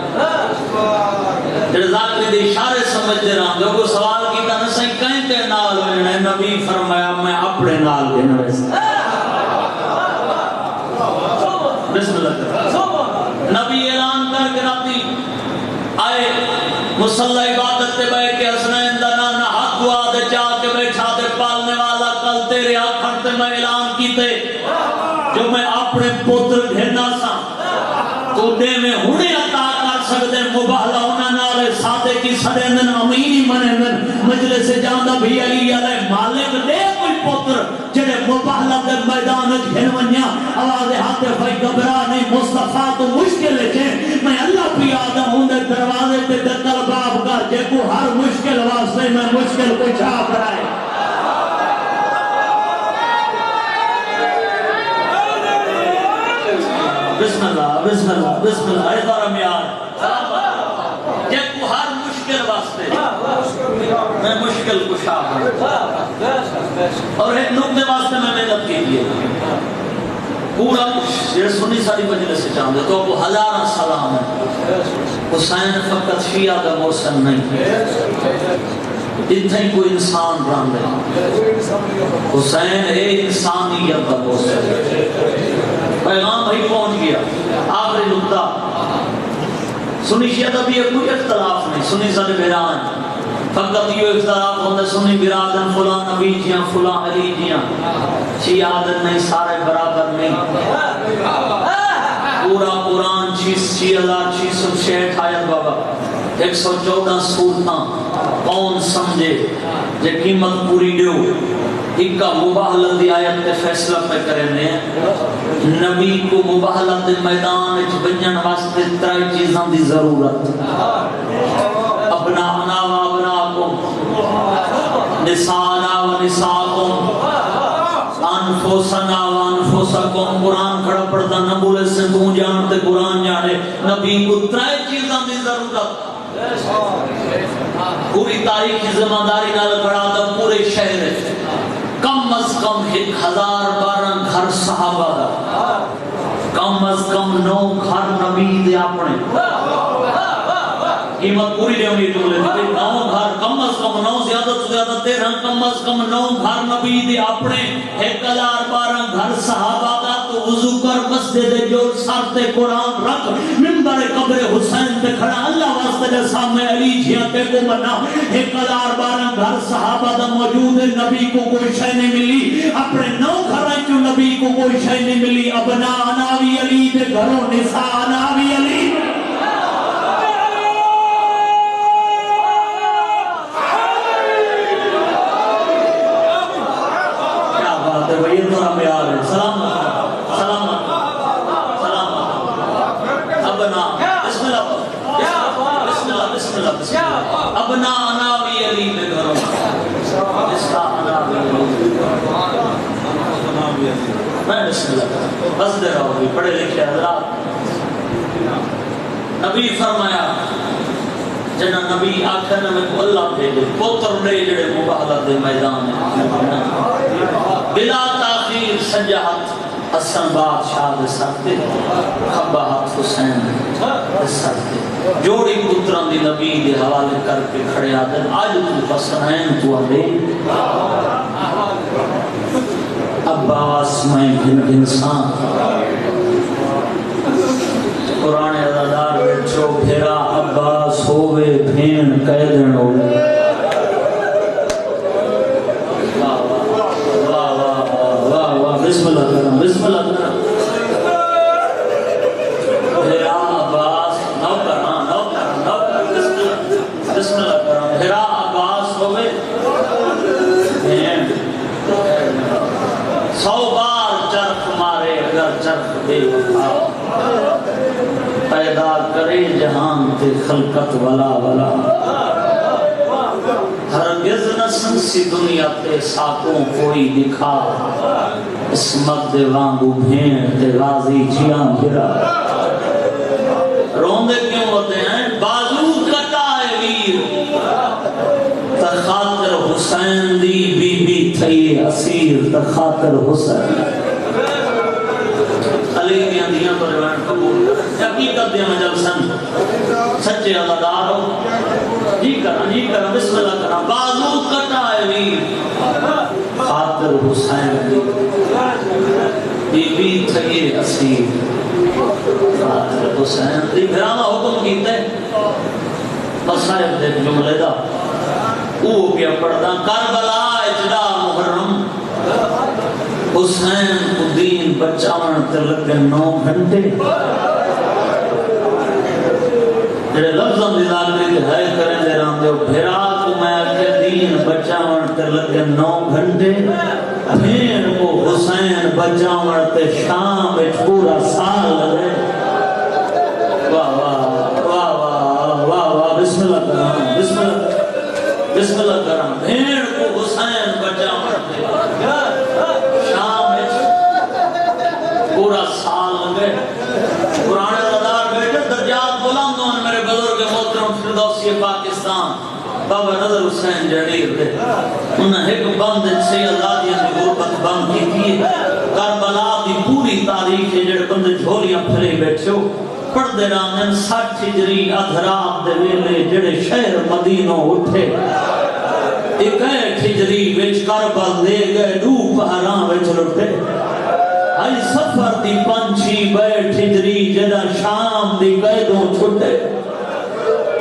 جڑے ذاکری دے اشارے سمجھتے رہاں جو کوئی سوال کیتا نہ سہی کہیں تے نال ہوئے نبی فرمایا میں اپنے نال دینا ویسا بسم اللہ نبی اعلان کر کے راتی آئے مصلی عبادت تے بیٹھ کے حسنین دا نانا ہاتھ دعا دے چاہ کے بیٹھا دے پالنے والا کل تیرے آنکھن تے میں اعلان کیتے جو میں اپنے پتر گھرنا سا تو دے میں ہونے عطا کر سکتے مباہلہ ہونا نالے ساتھے کی سڑیندن امینی منیندن مجلس جاندہ بھی علی علیہ مالک دے کوئی پتر جڑے مباہلہ دے میدان گھر ونیا آواز ہاتھ فائی گبرا نہیں مصطفیٰ تو مشکل ہے میں اللہ پی آدم ہوں دے دروازے تے دکل باب کا جے کو ہر مشکل واسطے میں مشکل کو چھاپ رہے بسم اللہ بسم اللہ بسم اللہ اے دارا میار جے کو ہر مشکل واسطے میں مشکل کو چھاپ رہے اور ایک نقطے واسطے میں محنت کی لیے پورا یہ سنی ساری مجلس سے چاہتے تو وہ ہزارہ سلام ہے حسین فقط شیعہ کا موسم نہیں اتنا ہی کوئی انسان رہن دے حسین ہے انسانیت کا موسم پیغام بھائی پہنچ گیا آخری نقطہ سنی شیعہ بھی کوئی اختلاف نہیں سنی سارے بیران فقط یہ اختلاف ہوتا ہے سنی برادن فلاں نبی جیاں فلاں علی جیاں شیعہ عادت نہیں سارے برابر نہیں پورا قرآن 6666 آیت بابا 114 سورتاں کون سمجھے جے قیمت پوری دیو اکا مباہلت دی آیت تے فیصلہ پہ کرنے نبی کو مباہلت میدان اچ بنجن واسطے ترائی چیزاں دی ضرورت ابناءنا و ابناءکم نساءنا و نساءکم انفسنا و انفسکم قرآن کھڑا پڑھتا نہ بولے سے تو جانتے قرآن جانے نبی کو ترائی چیزاں دی ضرورت پوری تاریخ ذمہ داری نال کھڑا تھا پورے شہر ہے کم از کم 1012 گھر صحابہ دا کم از کم 9 گھر نبی دے اپنے قیمت پوری دے ہونی جملے 9 گھر کم از کم 9 زیادہ تو زیادہ 13 کم از کم 9 گھر نبی دے اپنے 1012 گھر صحابہ دا تو وضو کر مسجد جو سر تے قرآن رکھ منبر قبر حسین تے کھڑا اللہ واسطے دے سامنے علی جھیاں تے کو منا 1012 گھر صحابہ دا موجود ہے نبی کو کوئی شے نہیں ملی اپنے 9 گھراں چوں نبی کو کوئی شے نہیں ملی ابنا اناوی علی دے گھروں نساء اناوی علی یہ تو ہم یاد ہے سلام سلام سلام ابنا بسم اللہ بسم اللہ بسم اللہ بسم اللہ ابنا اناوی علی میں گھروں استا اناوی علی میں بسم اللہ بس دے رہا ہوں پڑھے لکھے حضرات نبی فرمایا جنہ نبی آخر میں کو اللہ بھیجے پوتر لے جڑے مباہلت دے میدان بلا تاخیر سجاہت حسن بادشاہ دے سکتے خباہت حسین دے سکتے جوڑی پتران دی نبی دے حوالے کر کے کھڑے آتے آج تو حسنین تو علی عباس میں انسان قرآن عزادار بیٹھو پھرا عباس ہوئے بھین قیدن ہوئے بسم اللہ کرم بسم اللہ کرم بھیرا عباس نو کرم بسم اللہ کرم بھیرا عباس ہوئے بھین 100 بار چرخ مارے اگر چرخ بے وفا پیدا کرے جہان تے خلقت ولا ولا ہرگز نہ سنسی دنیا تے ساکوں کوئی دکھا اسمت دے وانگو بھین تے غازی جیاں گرا روندے کیوں ہوتے ہیں بازو کٹا ہے ویر تخاطر حسین دی بی بی تھئی اسیر تخاطر حسین علی دیاں دیاں تو روان قبول حقیقت دیاں مجلسن سچے اللہ دار ہو جی کرم بسم اللہ کرم بازو کٹا ہے ویر خاطر حسین دی بی بی تھئی اسیر خاطر حسین دی گرانا حکم کیتے مصائب دے جملے دا او پیا پڑھدا کربلا اجدا محرم حسین کو دین بچاون تے لگے 9 گھنٹے جڑے لفظاں دی لاگری ہے کریں دے راندے بھیرا کو میں کہ دین بچاون تے لگے 9 گھنٹے بھین کو حسین بچاون تے شام وچ پورا سال لگے واہ واہ واہ واہ واہ واہ بسم اللہ کرام بسم اللہ کرام بھین کو حسین بچاون تے شام وچ پورا سال لگے قرآن رضار بیٹے درجات بلند ہوں میرے بزرگ محترم فردوسی پاکستان بابا نظر حسین جڑیر دے انہیں ایک بند سے اللہ دی غربت بند کی تھی کربلا دی پوری تاریخ جڑے بندے جھولیاں پھلے بیٹھے ہو پڑھ دے رہاں 60 ہجری ادھرات دے ویلے جڑے شہر مدینوں اٹھے 61 ہجری وچ کربل دے گئے 2 پہراں وچ لٹے آئی سفر دی پنچھی بیٹھ ہجری جدا شام دی قیدوں چھٹے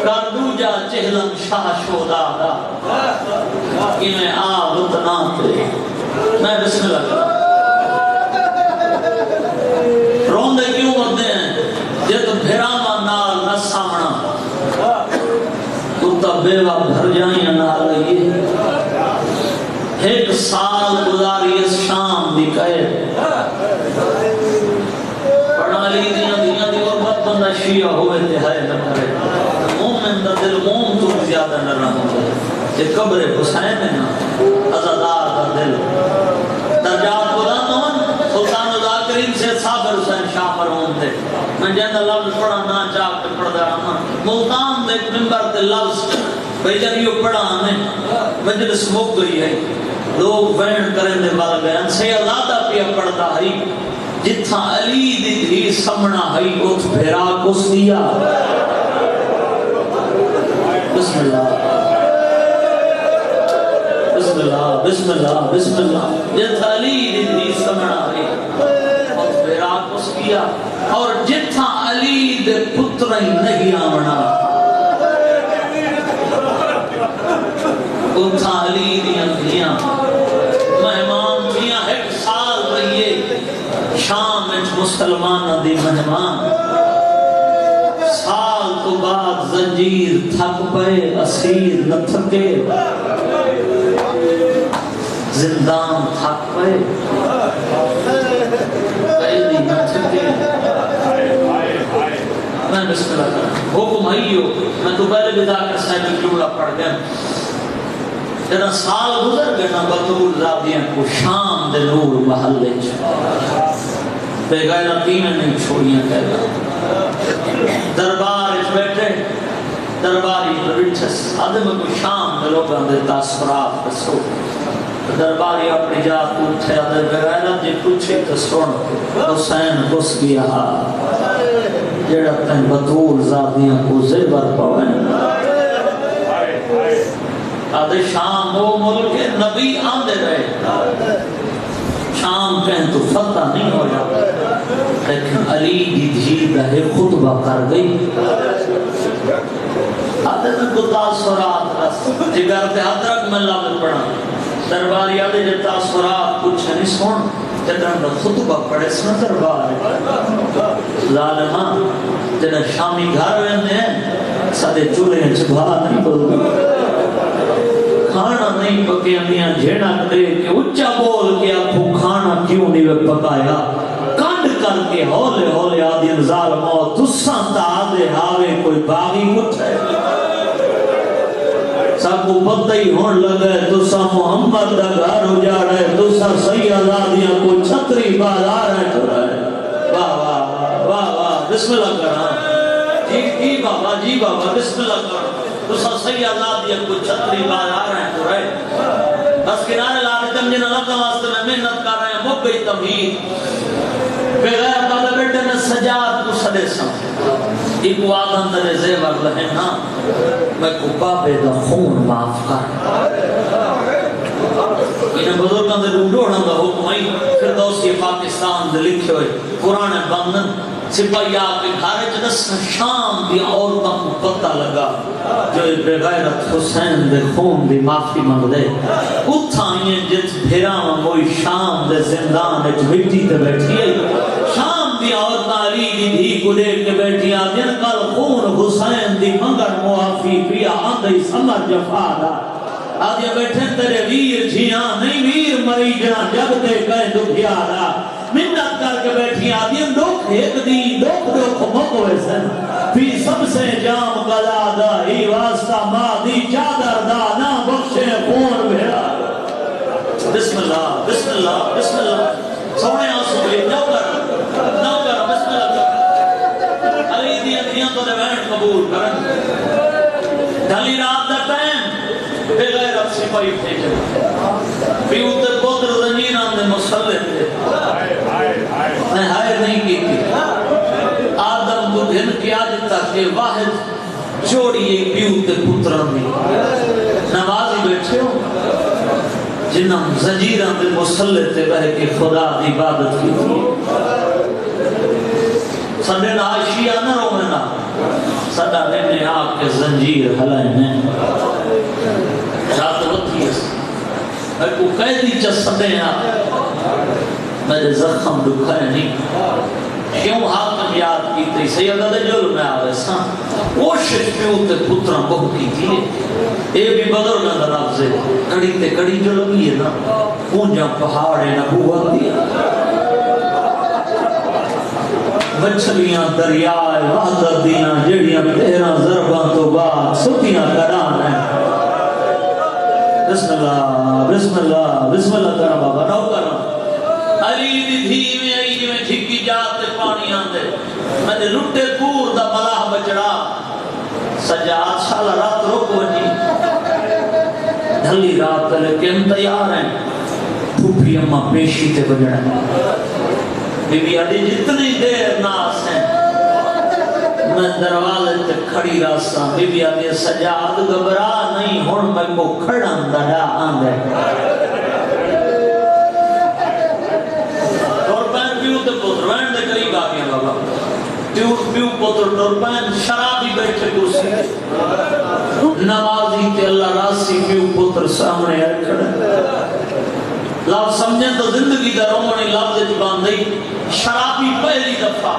کردو جا چہلم شاہ شودا دا کہ میں آب اتنا تے میں بسم اللہ کروں بھراواں نال نہ سامنا تو بیوہ بھر جائیں نال یہ 1 سال گزاری اس شام دی قید پڑھا لی دیاں دی اور بات بندہ شیعہ ہوئے تہائے نہ کرے مومن دا دل موم تو زیادہ نہ رہا یہ قبر حسین ہے نا عزادار دا دل درجات بلند ہون سلطان الذاکرین سے صابر حسین شاہ مرحوم تھے میں جنہ لفظ پڑھا نہ چاہ کے پڑھ دا رہا ملتان دے منبر تے لفظ بھئی جب یہ پڑھا ہمیں مجلس مک گئی ہے لوگ بین کریں دے بال گئے انسے اللہ پیا پڑھتا ہے جتھا علی دی دھی سمنا ہے اٹھ بھیرا کس دیا بسم اللہ بسم اللہ بسم اللہ بسم اللہ جتھا علی دی دھی سمنا ہے اٹھ بھیرا کس دیا اور جتھا علی دے پتر نہیں آمنا اتھا علی دیاں دھیاں مہمان میاں 1 سال رہیے شام وچ مسلمان دی مہمان سال تو بعد زنجیر تھک پئے اسیر نہ تھکے زندان تھک پئے قیدی نہ تھکے میں بسم اللہ کروں حکم آئیو میں تو پہلے بھی ذاکر صاحب کی جملہ پڑھ گیا جنا سال گزر گئے نا بطول زادیاں کو شام دے نور محلے بے غیرتی میں نہیں چھوڑیاں کہتا دربار اس بیٹھے درباری بیٹھس آدھے میں کوئی شام دے لوگاں دے تاثرات رسو درباری اپنی جات اٹھے آدھے بے غیرت جی پوچھے تو سن حسین گس گیا جڑا تن بطول زادیاں کو زیور پوائیں آدھے شام وہ ملک نبی آندے رہے شام کہیں تو فتح نہیں ہو جاتا لیکن علی دی دھی دہے خطبہ کر گئی آدھے میں کو تاثرات رس جگر تے حضرت میں لفظ پڑھا درباری آدھے جو تاثرات کچھ نہیں سن جدران دا خطبہ پڑھے سن دربار ظالمان جنہ شامی گھر ویندے ہیں سادے چولے چبھا نہیں بولتے کھانا نہیں پکے امیاں جھیڑا دے کہ اچھا بول کے آپ کھانا کیوں نہیں پکایا کنڈ کر کے ہولے ہولے آدھی ظالمو تساں تا دے ہاوے کوئی باغی اٹھے سب کو پتہ ہی ہون لگے تساں محمد دا گھر اجاڑے تساں سید آدیاں کو چھتری بازار ہے تو رہے واہ واہ واہ واہ بسم اللہ کرام جی بابا جی بابا بسم اللہ کرام تو سب صحیح آزاد یا کچھ چھتری باز آ رہے ہیں تو رہے بس کنارے لاتے تم جنہوں لگا واسطے میں محنت کر رہے ہیں مک گئی تمہید بغیر بابا بیٹے میں سجاد کو سدے سمجھ ایک وعد اندر زیور لہے نا میں کو بابے دا خون معاف کر انہیں بزرگاں دے روڑوں دا حکم آئی پھر دوستی پاکستان دے لکھے ہوئے قرآن بندن سپاہی آکے گھارے جنس شام دی عورتوں کو پتہ لگا جو بے غیرت حسین دے خون دی معافی مانگ دے اتھائیں جت بھیراں موئی شام دے زندان اچ مٹی تے بیٹھی ہے شام دی عورتاں علی دی دھی کو لے کے بیٹھی آدھین کل خون حسین دی منگر معافی پیا آندھئی سمر جفا دا آدھیا بیٹھے تیرے ویر جھیاں نہیں ویر مری جہاں جب تے کہیں دکھیا دا منت کر کے بیٹھی آدھیم دکھ ایک دی دکھ مکوے سن پی سب سے جام گلا دا ہی واسطہ مادی چادر دا نا بخشے خون بھیڑا بسم اللہ بسم اللہ بسم اللہ سونے آنسو بھی نوکر بسم اللہ علی دی ادھیاں تو روین قبول کرن ڈھلی رات دا ٹائم بغیر اب سپاہی پھیجے بھی ادھر بدر زنجیران نے مسلح تھے میں ہائر نہیں کی تھی آدم کو دھن کیا دیتا کہ واحد جوڑی ایک بیوت پتران میں نمازی بیٹھے ہو جنہاں زنجیران دے مسلح تھے بہ کہ خدا دی عبادت کی تھی سڈے ناشیہ نہ رونا سڈا لینے آپ کے زنجیر ہلائیں رات ہوتی ہے میں کو قیدی چسدے ہیں میرے زخم دکھائے نہیں کیوں حاکم یاد کی سیدہ دے جل میں آوے ساں کوشش پیو تے پترہ بہت کی تھی اے بھی بدر نہ لفظ ہے کڑی تے کڑی جو لگی ہے نا اونجا پہاڑے نبوت دیا مچھلیاں دریائے وحدت دیاں جڑیاں 13 ضرباں تو بعد ستیاں کران ہیں بسم اللہ بسم اللہ بسم اللہ کرنا بابا نو کرنا علی دی دھی میں آئی جی میں جھکی جاتے پانی آندے میں نے لٹے پور دا ملاح بچڑا سجاد شالا رات روک وجی ڈھلی رات لیکن تیار ہیں پھوپی اماں پیشی تے بجڑا بی بی علی جتنی دیر ناس ہیں میں دروازے تے کھڑی راساں بی بی علی سجاد گھبرا نہیں ہن میں کو کھڑا ڈا آندے ٹورپین پیو تے پتر وین دے قریب آ گیا بابا پیو پتر ٹورپین شرابی بیٹھے کرسی نمازی تے اللہ راسی پیو پتر سامنے آئے کھڑے لفظ سمجھیں تو زندگی دا رومنی لفظ جی باندھی شرابی پہلی دفعہ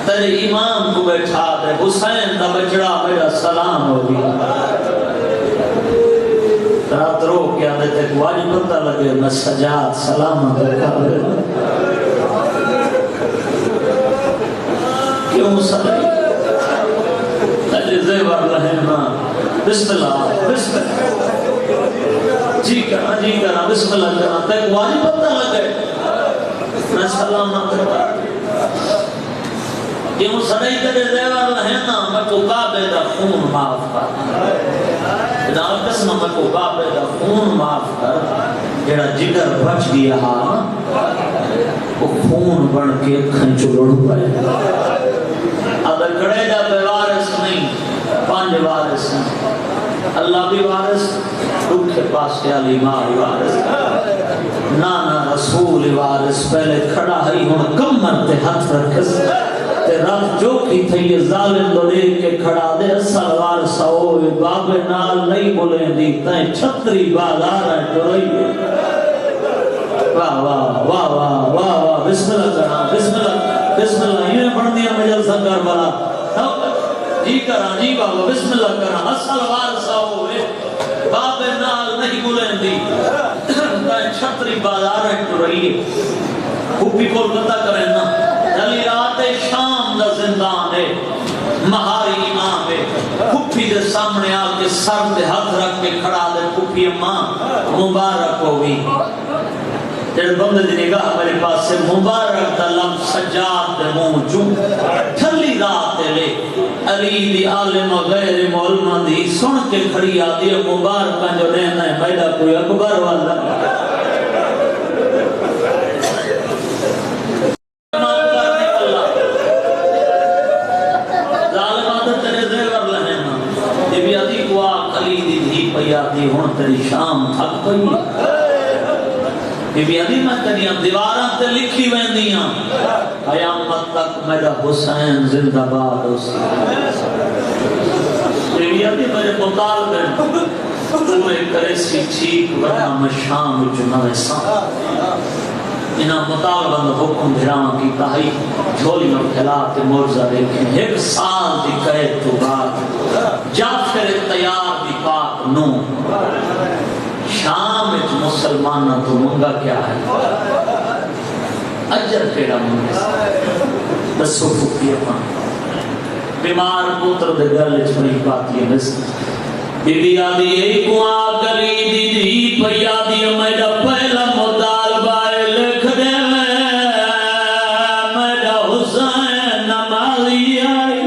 تیرے امام کو بیٹھا دے حسین دا بچڑا میرا سلام ہو گیا رات رو کیا دیتے کہ واجب پتہ لگے میں سجاد سلام دیکھا دے کیوں سلی تیرے زیور لہنا بسم اللہ بسم اللہ جی کرنا بسم اللہ کرنا تیک واجب پتہ لگے میں سلام کرتا کیوں سڑائی تیرے زیور لہنا میں کو کعبے دا خون معاف کر جناب قسم میں کو کعبے دا خون معاف کر جڑا جگر بچ گیا وہ خون بن کے کھنچو لڑ پائے اگر کڑے جا بے وارث نہیں 5 وارث ہیں اللہ بھی وارث رکھ کے پاس کے علی ماں وارث نانا رسول وارث پہلے کھڑا ہے ہن کمر تے ہاتھ رکھ تے رب جو کی تھی یہ ظالم دو دیکھ کے کھڑا دے اصل وارث ہوئے باب نال نہیں بولیں دی تائیں چھتری بازار ہے تو رہی ہے واہ واہ واہ واہ واہ واہ بسم اللہ کرنا بسم اللہ یہ پڑھ دیا مجلسہ کر والا جی کرا جی بابا بسم اللہ کرا اصل وارث ہوئے باب نال نہیں بولیں دی تائیں چھتری بازار ہے تو رہی ہے خوبی کو پتہ کریں نا علی رات شام دا زندان ہے مہاری امام ہے پھپھی دے سامنے آ کے سر دے ہاتھ رکھ کے کھڑا دے پھپھی اماں مبارک ہوگی جڑے بندے دی نگاہ میرے پاس سے مبارک دا لفظ سجاد دے منہ چوں ٹھلی رات لے علی دی عالم و غیر معلوم دی سن کے کھڑی آدھی مبارک جو رہنا ہے میرا کوئی اکبر والا دی ہون تیری شام تھک پئی بی بی علی میں تیریاں دیواراں تے لکھی ویندیاں قیامت تک میرا حسین زندہ باد ہو سی بی بی علی میرے مطالبے تمہیں کرے سی ٹھیک ورنہ میں شام جنہ ساں انہاں مطالبہ دا حکم دھراں کی تاہی جھولی میں کھلاتے مرزہ دیکھیں 1 سال دی قید تو بعد جعفر تیار دی پاک نو شام اچ مسلمانہ تو منگا کیا ہے اجر کیڑا منگا بسو پھوکی اپنا بیمار پوتر دے گل اچ بڑی پاتی ہے بس بی بی آدھی ایک آگ گلی دی دی پی آدھی میرا پہلا مطالبہ لکھ دے میرا حسین نمازی آئی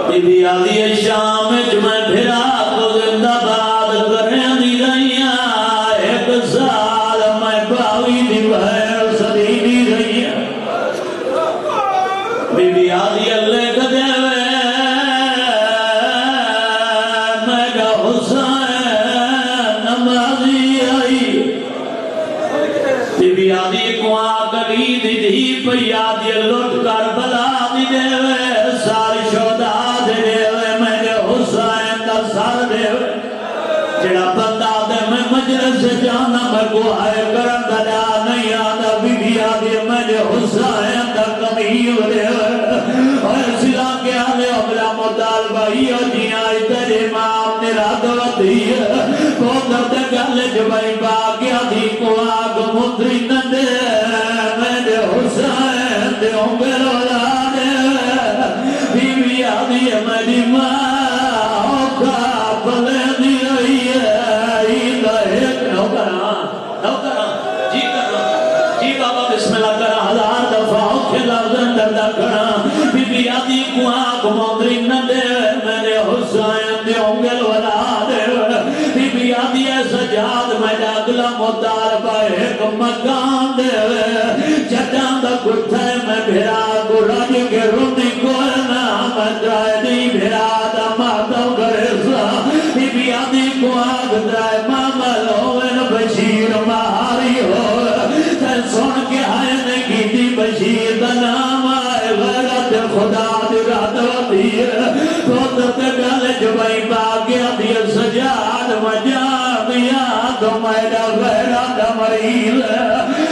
بی بی آدھی شام اچ میں بھرا کو زندہ باد کرنے دی رہیاں 1 سال میں باوی دی بہر صدی دی رہیاں بی بی آدھی لکھ دے میرا حسین نمازی آئی بی بی آدھی کو آگری دی دی پی آدھی لٹ کر بلا دی دے سار شہدہ دے دے میرے حسین دا سر دے جڑا بندہ دے میں مجلس جانا میں کو آئے کرن دا نہیں آدھا بی بی آدھی میرے حسین مریض دے اور سلا کے آلے اپنا مطالبہ ہی ہو جینا تیرے امام نے رات وطی کو درد گل جبائی باقی آدھی کو آگ مدری ندے میرے حسین دے انگل اولاد بی بی آدھی میری ماں اوکا بلے دی رہی ہے ایدہ ایک نوکران جی کرنا جی بابا بسم اللہ کرا ہزار دفعہ اوکے لفظ اندر دا کرا بی بی آدھی کو آگ مدری ندے میرے حسین دے انگل اولاد بی بی آدھی سجاد میں اگلا مطالبہ ایک مکان دے جدان دا کٹھے میں بھیرا کو رج کے رونی کوئی نام جائے دی بھیرا دا ماتم کرے سا بی بی آدھی کو آگ درائے مامل ہوئن بشیر مہاری ہو تین سن کے آئے نے کی دی بشیر دا نام آئے غیرت خدا دی رات وطی تو تے گل جبائی باگیا دی سجاد مجا دیا تو میرا غیرہ دا مریض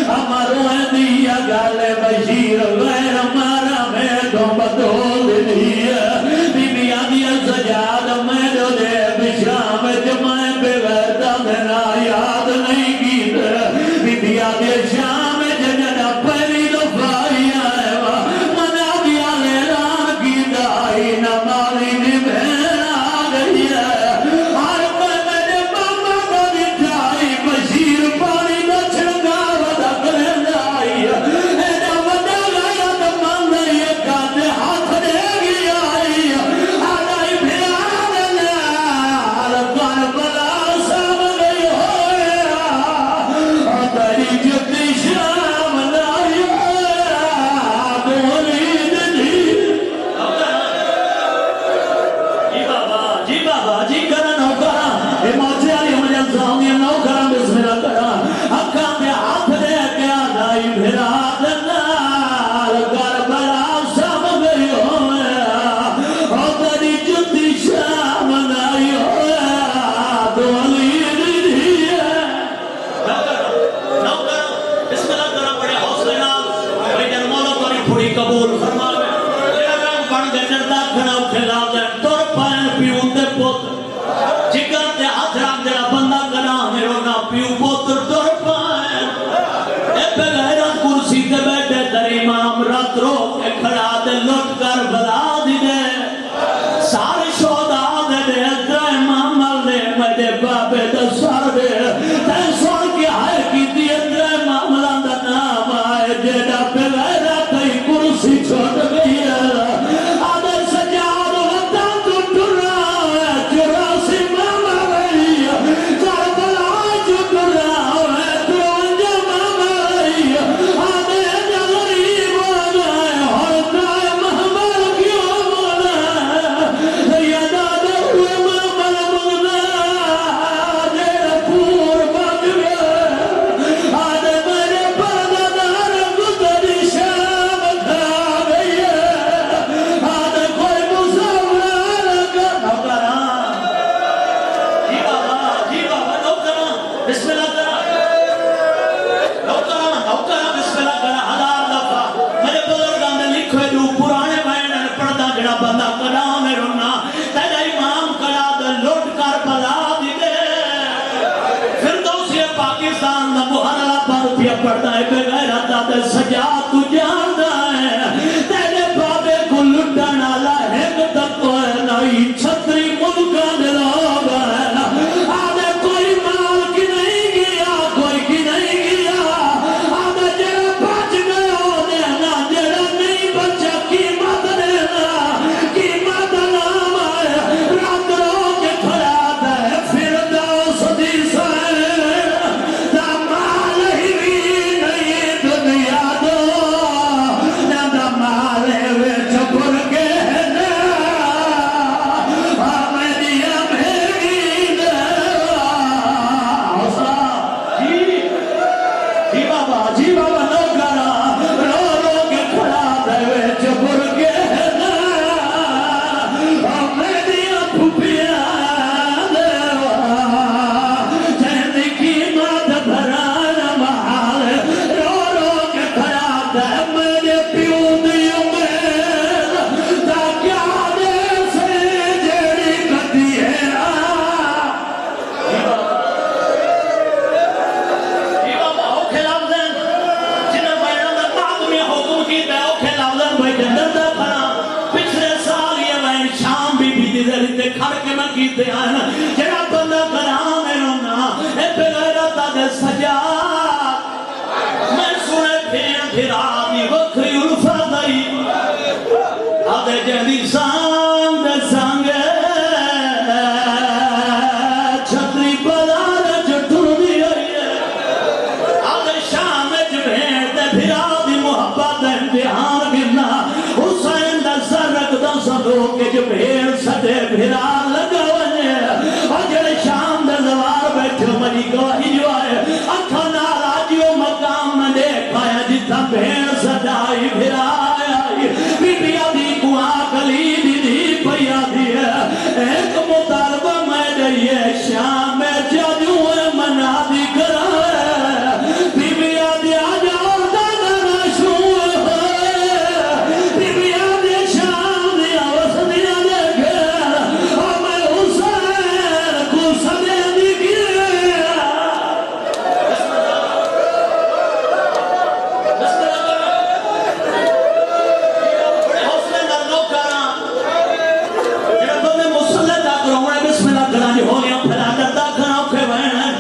ہمارو دیا گل بشیر غیر ہمارا میں تو بدول دیا بی بی آدیا سجاد میں جو دے بشام جمائے بغیر دا دینا یاد نہیں کی بی بی آدیا شام جنڈا پہلی دفاعی آئے منا دیا لیران کی دائی نماری نبھین آگئی ہے ہر میں میرے ماما کو دکھائی بشیر پانی دا چھڑکا ودا کریں دائی ایڈا ودا گیا تو من دے کاتے ہاتھ دے گی آئی آدائی بھیانا دینا کان بلا سام گئی ہوئے تیری جتی شام لائی دولی دی جی بابا جی کرا نو کرا اے موچے آلی مجھے ساؤنی نو کرا بسم اللہ کرا اکھا پہ ہاتھ دے کیا دائی بھیرا دینا کربلا سام گئی ہوئے تیری جتی شام لائی ہوئے دولی دی نوکر بسم اللہ کرا بڑے حوصلے نال بھائی جن مولا تاری پھوڑی قبول فرما میں جیرا رنگ بن گئے جردہ کھنا اٹھے لاؤ دے تور پائن پیو تے پوتر جگر تے ہاتھ رکھ جڑا بندہ کنا میرو نا پیو پوتر تور پائن اے پہ غیرت کرسی تے بیٹھے در امام رات رو کے کھڑا تے لٹ کر بلا دی دے سارے شودا دے دے درائے مامل دے میرے بابے دے سار دے تے سن کے آئے کی دیئے درائے ماملہ دا نام آئے جیڑا پہ غیرت تے کرسی چھوڑ گئی ہے آدھے سجاد وطن تو ٹرا ہے چراسی ماما رہی کربلا جو ٹرا ہے ترونجا ماما رہی آدھے جلری بولا ہے اور دائے محمل کیوں بولا ہے یادا دے ہوئے محمل بولا جیڑا پور بگ گئے آدھے میرے پردادار گزری شام کھا گئی ہے آدھے کوئی مسافر نوکران جی بابا نوکران بسم اللہ کرا نوکران بسم اللہ کرا ہزار دفعہ میرے بزرگاں نے لکھوے جو پرانے مہینے پڑھتا جڑا بندہ کڑا میں رونا تیرا امام کڑا دے لوٹ کر بلا دی دے فردوسی پاکستان دا محرہ پر پیا پڑھتا ہے بے غیرت دے سجا تو جاندہ ہے تیرے بابے کو لٹن آلا ہے تک تو ہے نائی چھتری ملکہ دے لوگ ہے آدھے کوئی مال کی نہیں گیا کوئی کی نہیں گیا آدھے جڑا بچ گئے ہو دینا جڑا نہیں بچا قیمت دینا قیمت نام ہے رات رو کے کھڑا دے فردوس دی سائے دا مال ہی بھی نہیں دنیا دو پھڑ کے میں کیتے آنا جڑا بندہ کرام ہے رونا اے بغیرت دے سجا میں سنے پھیر پھرا دی وکری الفت آئی آدھے جہدی سان دے سانگے چھتری بازار چٹھر دی آئی آدھے شام جبھیر دے پھرا دی محبت امتحان گرنا حسین دا سر رکھ دا سدو کے جبھیر سدے پھرا لگا ونے اور جڑے شام دے زوار بیٹھے مجی گواہی جو آئے اکھا نارا جیو مقام میں دیکھا ہے جتا بھیر سدائی پھرا آئی بی بی آدھی کوا کلی دی دی پیا دی ہے ایک مطالبہ میں دئیے شام میں جاجو منا دی کرا ہے بی بی آدھی آجا دادا ناشو بی بی آدھی شام دی آوس دیا دے گھر اور میں حسین کو سدے دی گھر بڑے حوصلے نال لوگ کراں جڑے بندے مسلح دا کراں بسم اللہ کراں جی ہو گیا پھر ڈردا کراں اوکھے بہن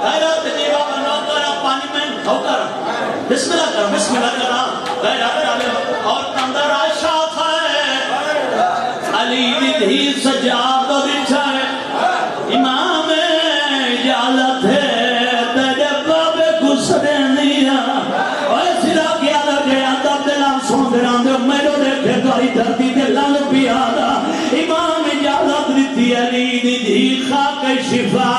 غیرت دی بابا نو کراں پانی میں کھو کراں بسم اللہ کراں غیرت والے اور تندر آشا ہے علی دی دھی سجاد بچھا ہے امام اجالت ہے تیرے بابے کو سدے نہیں اور سرا کیا لگے آدھا دلام سن دینا دے میرے دیکھے دوائی دھرتی دے لال پیادا امام اجالت دیتی علی دی دھی خاک شفا